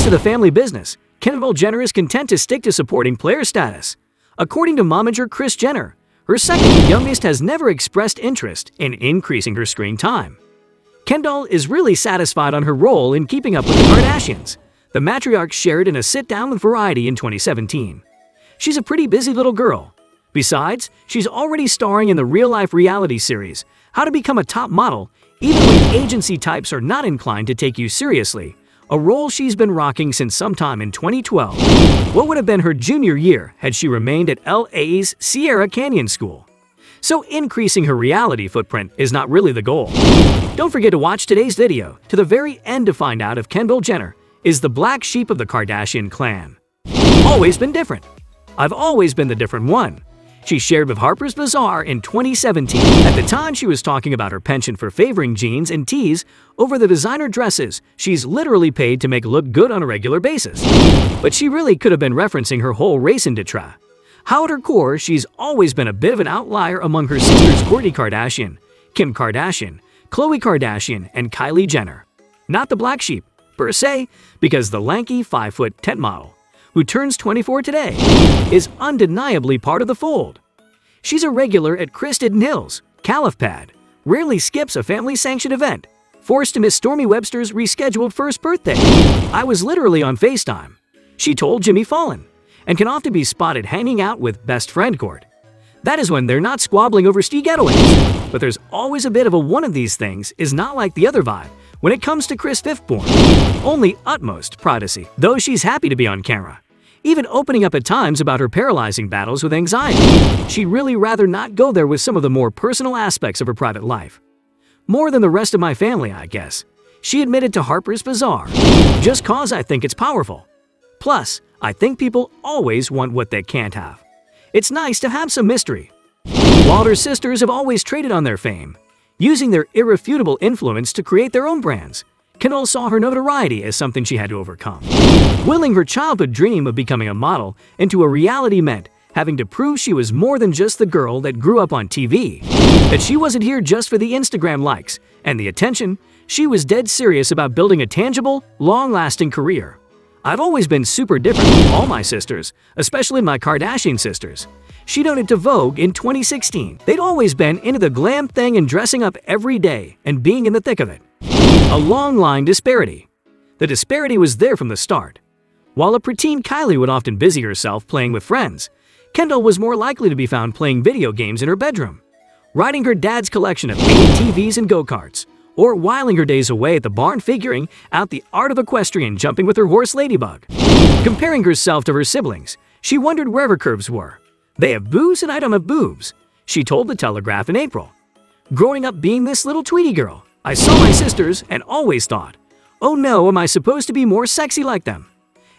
comes to the family business, Kendall Jenner is content to stick to supporting player status. According to momager Kris Jenner, her second youngest has never expressed interest in increasing her screen time. Kendall is really satisfied on her role in keeping up with the Kardashians, the matriarch shared in a sit-down with Variety in 2017. She's a pretty busy little girl. Besides, she's already starring in the real-life reality series, How to Become a Top Model, even when agency types are not inclined to take you seriously, a role she's been rocking since sometime in 2012. What would have been her junior year had she remained at LA's Sierra Canyon School? So increasing her reality footprint is not really the goal. Don't forget to watch today's video to the very end to find out if Kendall Jenner is the black sheep of the Kardashian clan. Always been different. I've always been the different one, she shared with Harper's Bazaar in 2017. At the time, she was talking about her penchant for favoring jeans and tees over the designer dresses she's literally paid to make look good on a regular basis. But she really could have been referencing her whole race in Detroit. How at her core, she's always been a bit of an outlier among her sisters Kourtney Kardashian, Kim Kardashian, Khloe Kardashian, and Kylie Jenner. Not the black sheep, per se, because the lanky 5'10" model, who turns 24 today, is undeniably part of the fold. She's a regular at Kristen Hill's Caliph Pad, rarely skips a family-sanctioned event, forced to miss Stormy Webster's rescheduled first birthday. I was literally on FaceTime, she told Jimmy Fallon, and can often be spotted hanging out with best friend Court. That is when they're not squabbling over ski getaways. But there's always a bit of a one of these things is not like the other vibe when it comes to Kris Fifthborn. Only utmost privacy, though she's happy to be on camera, even opening up at times about her paralyzing battles with anxiety. She'd really rather not go there with some of the more personal aspects of her private life. More than the rest of my family, I guess, she admitted to Harper's Bazaar, just cause I think it's powerful. Plus, I think people always want what they can't have. It's nice to have some mystery. While her sisters have always traded on their fame, using their irrefutable influence to create their own brands, Kendall saw her notoriety as something she had to overcome. Willing her childhood dream of becoming a model into a reality meant having to prove she was more than just the girl that grew up on TV, that she wasn't here just for the Instagram likes and the attention. She was dead serious about building a tangible, long-lasting career. I've always been super different from all my sisters, especially my Kardashian sisters, she noted to Vogue in 2016. They'd always been into the glam thing and dressing up every day and being in the thick of it. A long line disparity. The disparity was there from the start. While a preteen Kylie would often busy herself playing with friends, Kendall was more likely to be found playing video games in her bedroom, riding her dad's collection of ATVs and go-karts, or whiling her days away at the barn figuring out the art of equestrian jumping with her horse Ladybug. Comparing herself to her siblings, she wondered where her curves were. They have boobs and I don't have boobs, she told The Telegraph in April. Growing up being this little Tweety girl, I saw my sisters and always thought, oh no, am I supposed to be more sexy like them?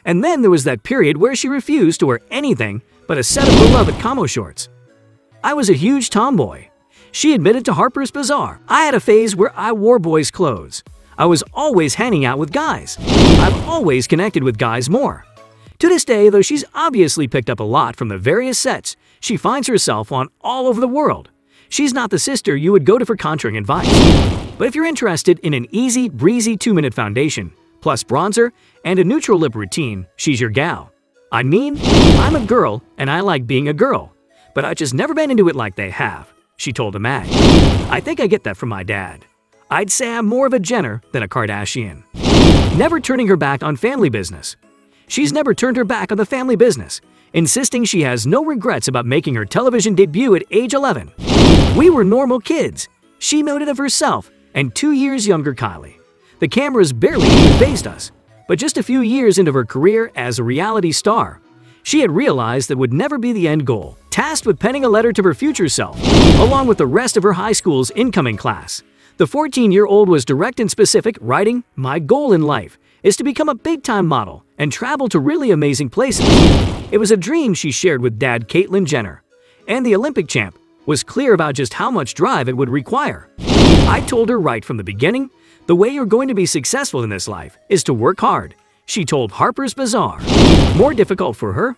And then there was that period where she refused to wear anything but a set of beloved camo shorts. I was a huge tomboy, she admitted to Harper's Bazaar. I had a phase where I wore boys' clothes. I was always hanging out with guys. I've always connected with guys more. To this day, though she's obviously picked up a lot from the various sets she finds herself on all over the world, she's not the sister you would go to for contouring advice. But if you're interested in an easy, breezy 2-minute foundation, plus bronzer, and a neutral lip routine, she's your gal. I mean, I'm a girl and I like being a girl, but I've just never been into it like they have, she told a mag. I think I get that from my dad. I'd say I'm more of a Jenner than a Kardashian. Never turning her back on family business. She's never turned her back on the family business, insisting she has no regrets about making her television debut at age 11. We were normal kids, she noted of herself and 2 years younger Kylie. The cameras barely even phased us, but just a few years into her career as a reality star, she had realized that would never be the end goal. Tasked with penning a letter to her future self, along with the rest of her high school's incoming class, the 14-year-old was direct and specific, writing, "My goal in life is to become a big-time model and travel to really amazing places." It was a dream she shared with dad Caitlyn Jenner, and the Olympic champ was clear about just how much drive it would require. I told her right from the beginning, the way you're going to be successful in this life is to work hard, she told Harper's Bazaar. More difficult for her?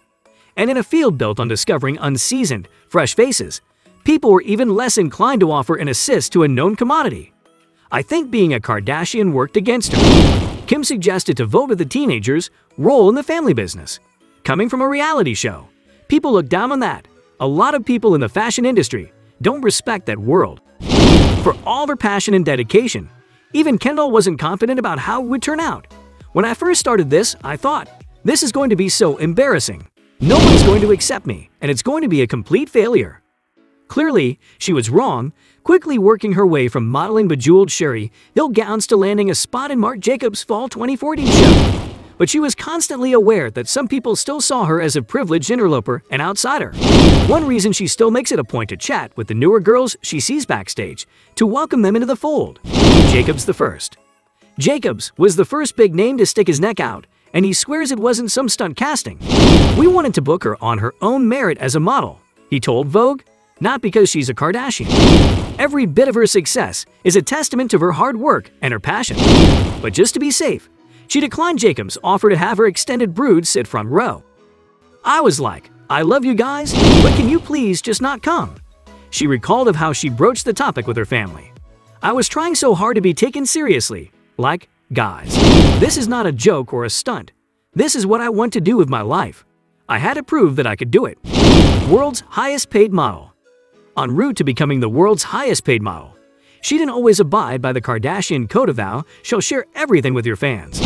And in a field built on discovering unseasoned, fresh faces, people were even less inclined to offer an assist to a known commodity. I think being a Kardashian worked against her. Kim suggested to vote with the teenagers' role in the family business. Coming from a reality show, people look down on that. A lot of people in the fashion industry don't respect that world. For all their passion and dedication, even Kendall wasn't confident about how it would turn out. When I first started this, I thought, this is going to be so embarrassing. No one's going to accept me, and it's going to be a complete failure. Clearly, she was wrong, quickly working her way from modeling bejeweled Sherry Hill gowns to landing a spot in Marc Jacobs' fall 2014 show. But she was constantly aware that some people still saw her as a privileged interloper and outsider. One reason she still makes it a point to chat with the newer girls she sees backstage, to welcome them into the fold. Jacobs the first. Jacobs was the first big name to stick his neck out, and he swears it wasn't some stunt casting. We wanted to book her on her own merit as a model, he told Vogue, not because she's a Kardashian. Every bit of her success is a testament to her hard work and her passion. But just to be safe, she declined Jacobs' offer to have her extended brood sit front row. I was like, I love you guys, but can you please just not come? She recalled of how she broached the topic with her family. I was trying so hard to be taken seriously. Like, guys, this is not a joke or a stunt. This is what I want to do with my life. I had to prove that I could do it. World's highest paid model. En route to becoming the world's highest paid model, she didn't always abide by the Kardashian code of thou shall share everything with your fans.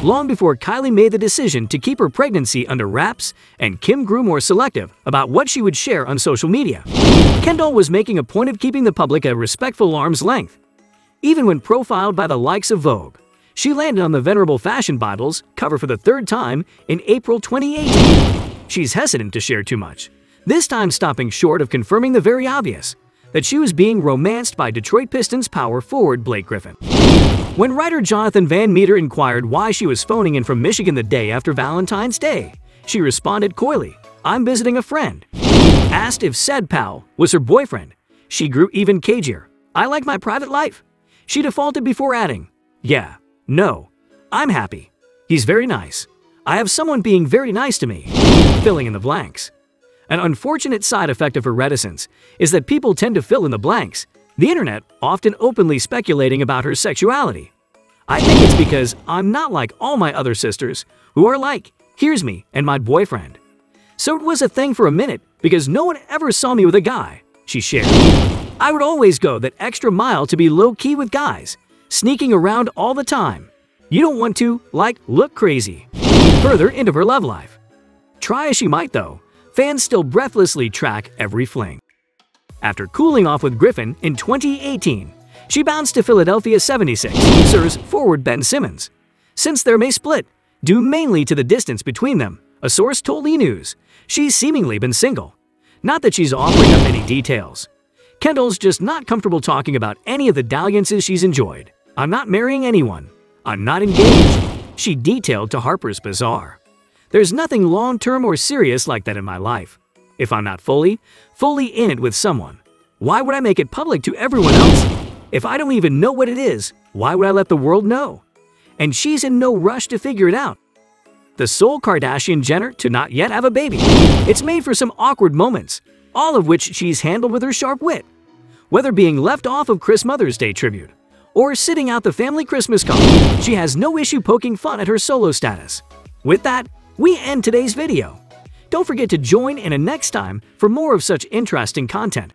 Long before Kylie made the decision to keep her pregnancy under wraps and Kim grew more selective about what she would share on social media, Kendall was making a point of keeping the public at a respectful arm's length. Even when profiled by the likes of Vogue, she landed on the Venerable Fashion Bible's cover for the third time in April 2018. She's hesitant to share too much, this time stopping short of confirming the very obvious, that she was being romanced by Detroit Pistons power forward Blake Griffin. When writer Jonathan Van Meter inquired why she was phoning in from Michigan the day after Valentine's Day, she responded coyly, I'm visiting a friend. Asked if said pal was her boyfriend, she grew even cagier. I like my private life. She defaulted before adding, yeah, no, I'm happy. He's very nice. I have someone being very nice to me. Filling in the blanks. An unfortunate side effect of her reticence is that people tend to fill in the blanks, the internet often openly speculating about her sexuality. I think it's because I'm not like all my other sisters, who are like, here's me and my boyfriend. So it was a thing for a minute because no one ever saw me with a guy, she shared. I would always go that extra mile to be low-key with guys, sneaking around all the time. You don't want to, like, look crazy. Further into her love life. Try as she might though, fans still breathlessly track every fling. After cooling off with Griffin in 2018, she bounced to Philadelphia 76ers forward Ben Simmons. Since their May split, due mainly to the distance between them, a source told E! News, she's seemingly been single. Not that she's offering up any details. Kendall's just not comfortable talking about any of the dalliances she's enjoyed. I'm not marrying anyone. I'm not engaged, she detailed to Harper's Bazaar. There's nothing long-term or serious like that in my life. If I'm not fully in it with someone, why would I make it public to everyone else? If I don't even know what it is, why would I let the world know? And she's in no rush to figure it out. The sole Kardashian Jenner to not yet have a baby. It's made for some awkward moments, all of which she's handled with her sharp wit. Whether being left off of Kris Mother's Day tribute, or sitting out the family Christmas card, she has no issue poking fun at her solo status. With that, we end today's video. Don't forget to join in next time for more of such interesting content.